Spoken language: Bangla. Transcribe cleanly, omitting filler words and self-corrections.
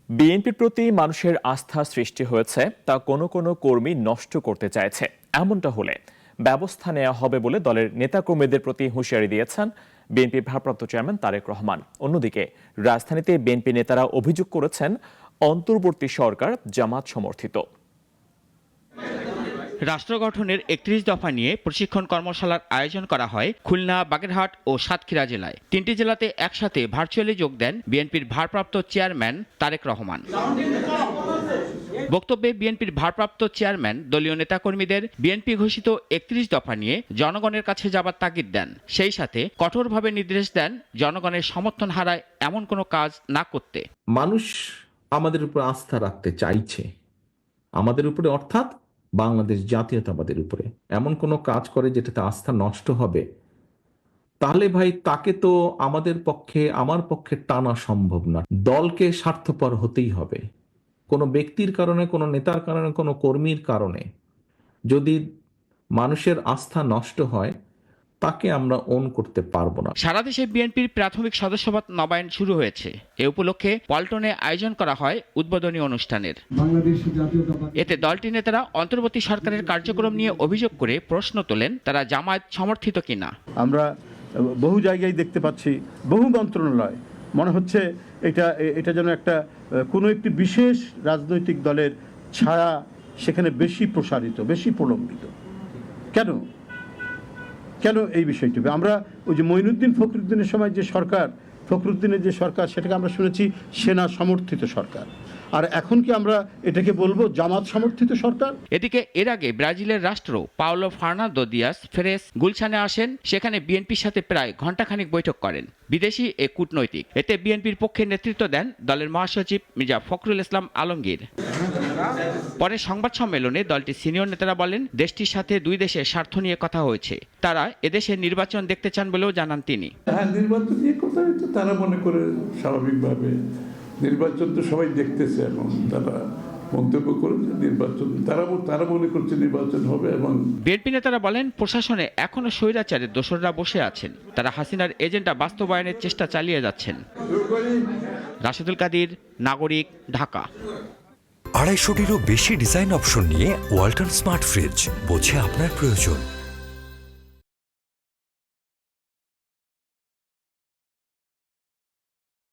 বিএনপির প্রতি মানুষের আস্থা সৃষ্টি হয়েছে তা কোনো কোনো কর্মী নষ্ট করতে চাইছে। এমনটা হলে ব্যবস্থা নেওয়া হবে বলে দলের নেতাকর্মীদের প্রতি হুঁশিয়ারি দিয়েছেন বিএনপির ভারপ্রাপ্ত চেয়ারম্যান তারেক রহমান। অন্যদিকে রাজধানীতে বিএনপি নেতারা অভিযোগ করেছেন অন্তর্বর্তী সরকার জামাত সমর্থিত। রাষ্ট্র গঠনের ৩১ দফা নিয়ে প্রশিক্ষণ কর্মশালার আয়োজন করা হয় খুলনা, বাগেরহাট ও সাতক্ষীরা জেলায়। ৩টি জেলাতে একসাথে ভার্চুয়ালি যোগ দেন বিএনপির ভারপ্রাপ্ত চেয়ারম্যান তারেক রহমান। বক্তব্যে বিএনপির ভারপ্রাপ্ত চেয়ারম্যান দলীয় নেতাকর্মীদের বিএনপি ঘোষিত ৩১ দফা নিয়ে জনগণের কাছে যাবার তাগিদ দেন। সেই সাথে কঠোরভাবে নির্দেশ দেন জনগণের সমর্থন হারায় এমন কোনো কাজ না করতে। মানুষ আমাদের উপর আস্থা রাখতে চাইছে, আমাদের উপরে অর্থাৎ বাংলাদেশ জাতীয়তাবাদের উপরে এমন কোনো কাজ করে যেটাতে আস্থা নষ্ট হবে, তাহলে ভাই তাকে তো আমার পক্ষে টানা সম্ভব না। দলকে স্বার্থপর হতেই হবে। কোনো ব্যক্তির কারণে, কোনো নেতার কারণে, কোনো কর্মীর কারণে যদি মানুষের আস্থা নষ্ট হয়, তাকে আমরা ওন করতে পারবো না। সারা দেশে বিএনপির প্রাথমিক সদস্যপদ নবায়ন শুরু হয়েছে। এ উপলক্ষে পল্টনে আয়োজন করা হয় উদ্বোধনী অনুষ্ঠানের। এতে দলটির নেতারা অন্তর্বর্তী সরকারের কার্যক্রম নিয়ে অভিযোগ করে প্রশ্ন তোলেন তারা জামায়াত সমর্থিত কিনা। আমরা বহু জায়গায় দেখতে পাচ্ছি, বহু মন্ত্রণালয় মনে হচ্ছে এটা যেন কোনো একটি বিশেষ রাজনৈতিক দলের ছায়া সেখানে বেশি প্রসারিত, বেশি প্রলম্বিত। কেন এই বিষয়টি? আমরা ওই যে মঈনুদ্দিন ফখরুদ্দিনের সময় যে সরকার, ফখরুদ্দিনের যে সরকার, সেটাকে আমরা শুনেছি সেনা সমর্থিত সরকার। আর এখন কি আমরা এটাকে বলবো জামাত সমর্থিত সরকার? এদিকে এর আগে ব্রাজিলের রাষ্ট্র পাওলো ফার্নান্দো দিয়াস ফেরেস গুলশানে আসেন। সেখানে বিএনপির সাথে প্রায় ঘণ্টাখানিক বৈঠক করেন বিদেশি এ কূটনৈতিক। এতে বিএনপির পক্ষে নেতৃত্ব দেন দলের মহাসচিব মির্জা ফখরুল ইসলাম আলমগীর। পরে সংবাদ সম্মেলনে দলটির সিনিয়র নেতারা বলেন, দেশটির সাথে দুই দেশের স্বার্থ নিয়ে কথা হয়েছে। তারা এদেশে নির্বাচন দেখতে চান বলেও জানান তিনি। নির্বাচন নিয়ে কথা হয়েছে, তারা মনে করে স্বাভাবিকভাবে নির্বাচন তো সবাই দেখতেছে, এবং তারা মন্তব্য করেছে নির্বাচন, তারা মনে করছে নির্বাচন হবে। এবং বিএনপি নেতারা বলেন, প্রশাসনে এখনো স্বৈরাচারের দোসররা বসে আছেন। তারা হাসিনার এজেন্ডা বাস্তবায়নের চেষ্টা চালিয়ে যাচ্ছেন। রাশেদুল কাদির, নাগরিক, ঢাকা। 250টিরও বেশি ডিজাইন অপশন নিয়ে ওয়ালটন স্মার্ট ফ্রিজ বোঝে আপনার প্রয়োজন।